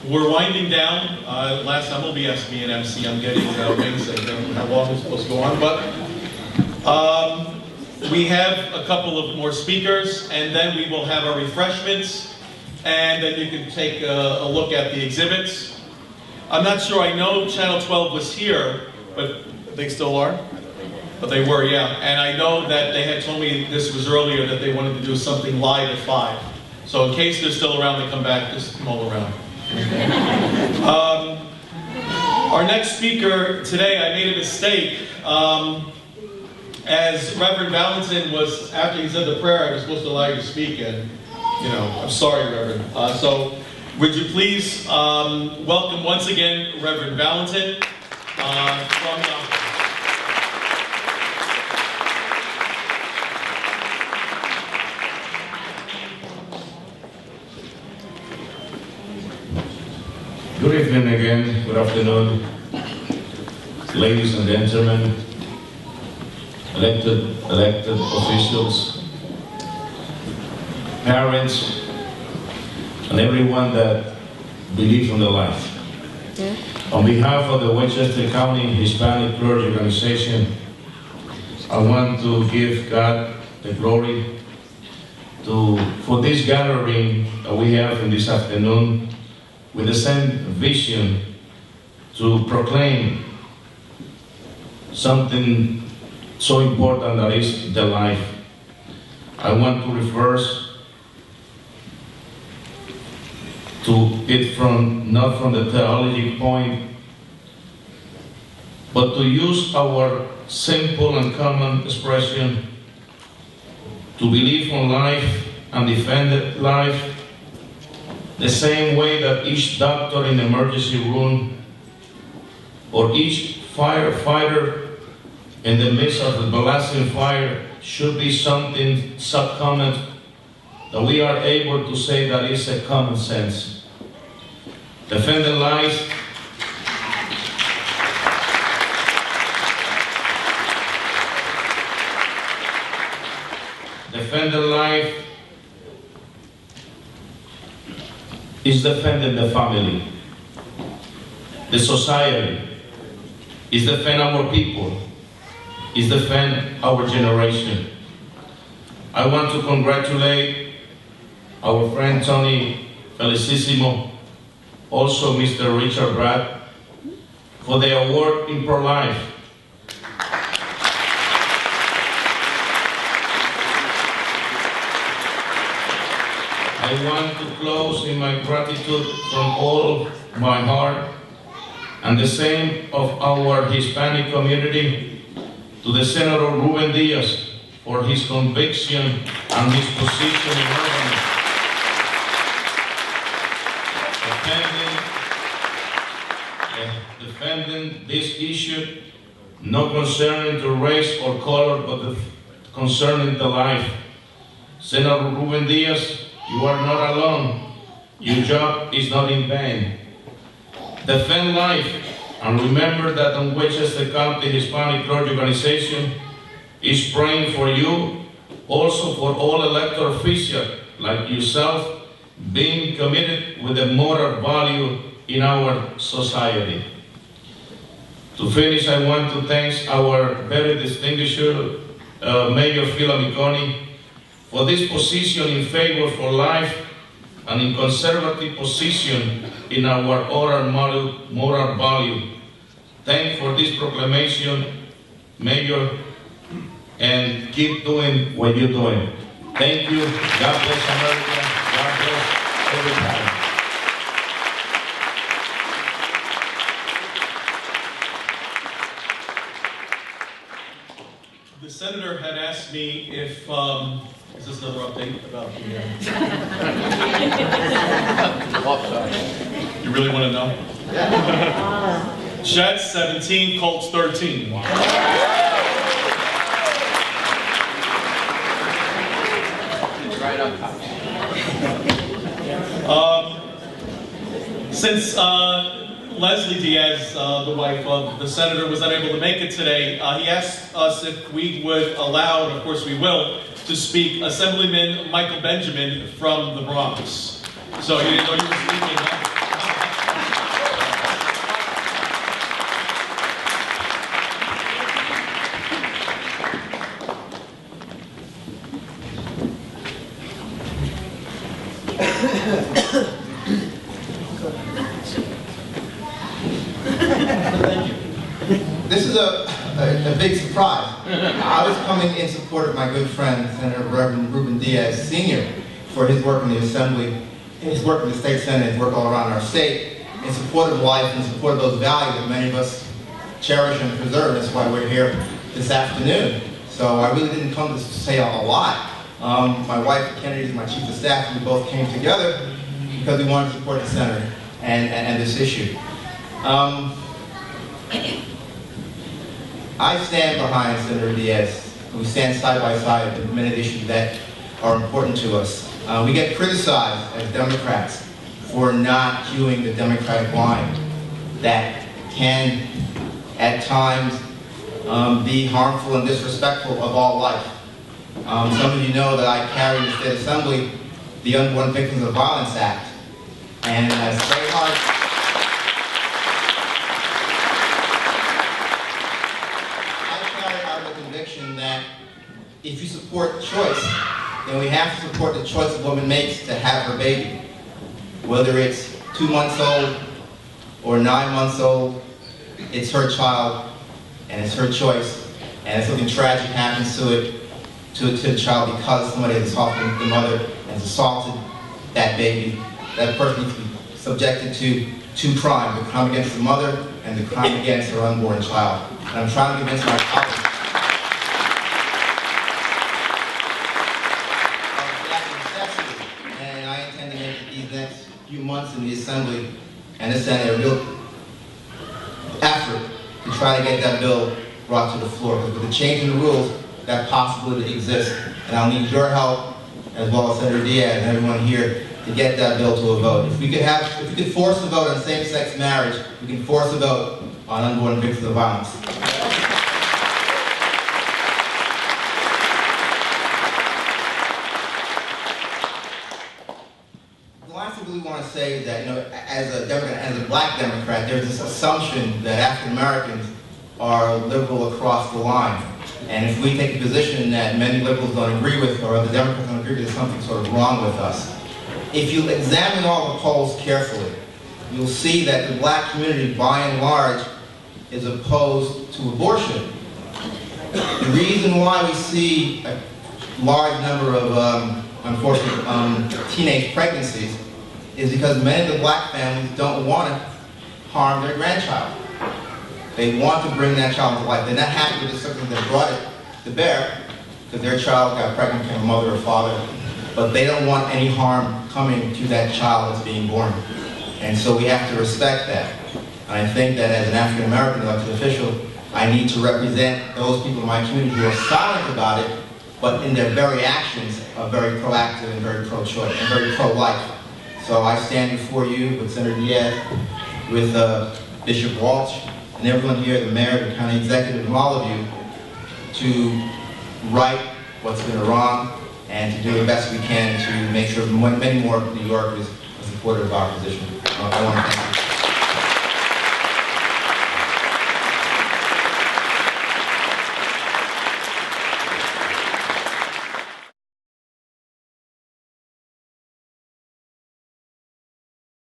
We're winding down. Last time will be SB and MC. I'm getting wings. I don't know how long it's supposed to go on, but we have a couple of more speakers, and then we will have our refreshments, and then you can take a look at the exhibits. I'm not sure. I know Channel 12 was here, but they still are. But they were, yeah. And I know that they had told me this was earlier that they wanted to do something live at 5. So in case they're still around, they come back. Just come all around. Our next speaker today, I made a mistake. As Reverend Valentin was, after he said the prayer, I was supposed to allow you to speak, and, you know, I'm sorry, Reverend. So, would you please welcome once again Reverend Valentin from Yonkers. Good evening again, good afternoon, ladies and gentlemen, elected officials, parents, and everyone that believes in the life. On behalf of the Westchester County Hispanic Clergy Organization, I want to give God the glory for this gathering that we have in this afternoon, with the same vision to proclaim something so important that is the life. I want to refer to it not from the theology point, but to use our simple and common expression to believe in life and defend life, the same way that each doctor in the emergency room or each firefighter in the midst of the blasting fire should be something common that we are able to say that is a common sense. Defending life is defending the family, the society, is defend our people, is defend our generation. I want to congratulate our friend Tony Felicissimo, also Mr. Richard Brad, for the award in pro-life. I want to close in my gratitude from all my heart, and the same of our Hispanic community, to the Senator Ruben Diaz for his conviction and his position in government, defending this issue, not concerning to race or color, but concerning the life. Senator Ruben Diaz, you are not alone. Your job is not in vain. Defend life, and remember that the Westchester County Hispanic Clergy Organization is praying for you, also for all elected officials like yourself, being committed with the moral value in our society. To finish, I want to thank our very distinguished Mayor Phil Amiconi for this position in favor for life and in conservative position in our moral value. Thank for this proclamation, Mayor, and keep doing what you're doing. Thank you. God bless America. God bless everybody. The senator had asked me if, is this another update about the... You really want to know? Jets 17, Colts 13. Wow. Right on top. Since Leslie Diaz, the wife of the senator, was unable to make it today, he asked us if we would allow, and of course we will, to speak Assemblyman Michael Benjamin from the Bronx. So you didn't know you were speaking, huh? This is a big surprise. I was coming in support of my good friend, Senator Reverend Ruben Diaz Sr., for his work in the Assembly, his work in the State Senate, his work all around our state, in support of life, in support of those values that many of us cherish and preserve. That's why we're here this afternoon. So I really didn't come to say a lot. My wife, Kennedy, is my chief of staff, and we both came together because we wanted to support the senator and this issue. I stand behind Senator Diaz. We stand side by side with many issues that are important to us. We get criticized as Democrats for not hewing the Democratic line that can, at times, be harmful and disrespectful of all life. Some of you know that I carry in the State Assembly the Unborn Victims of Violence Act, and it's very hard. That if you support choice, then we have to support the choice a woman makes to have her baby. Whether it's 2 months old or 9 months old, it's her child and it's her choice. And if something tragic happens to the child because somebody has assaulted the mother and has assaulted that baby, that person needs to be subjected to two crimes: the crime against the mother and the crime against her unborn child. And I'm trying to convince my colleagues few months in the Assembly and the Senate a real effort to try to get that bill brought to the floor. Because with the change in the rules, that possibility exists. And I'll need your help, as well as Senator Diaz and everyone here, to get that bill to a vote. If we could force a vote on same-sex marriage, we can force a vote on unborn victims of violence. I really want to say that, as a Democrat, as a black Democrat, there's this assumption that African Americans are liberal across the line. And if we take a position that many liberals don't agree with, or other Democrats don't agree with, there's something sort of wrong with us. If you examine all the polls carefully, you'll see that the black community, by and large, is opposed to abortion. The reason why we see a large number of, unfortunately, teenage pregnancies is because many of the black families don't want to harm their grandchild. They want to bring that child to life. They're not happy with the circumstance that brought it to bear, because their child got pregnant, became a mother or father, but they don't want any harm coming to that child that's being born. And so we have to respect that. And I think that as an African American elected official, I need to represent those people in my community who are silent about it, but in their very actions are very proactive and very pro-choice and very pro-life. So I stand before you with Senator Diaz, with Bishop Walsh, and everyone here, the mayor, the county executive, and all of you, to right what's been wrong and to do the best we can to make sure many more New Yorkers are supportive of our position. I want to thank you.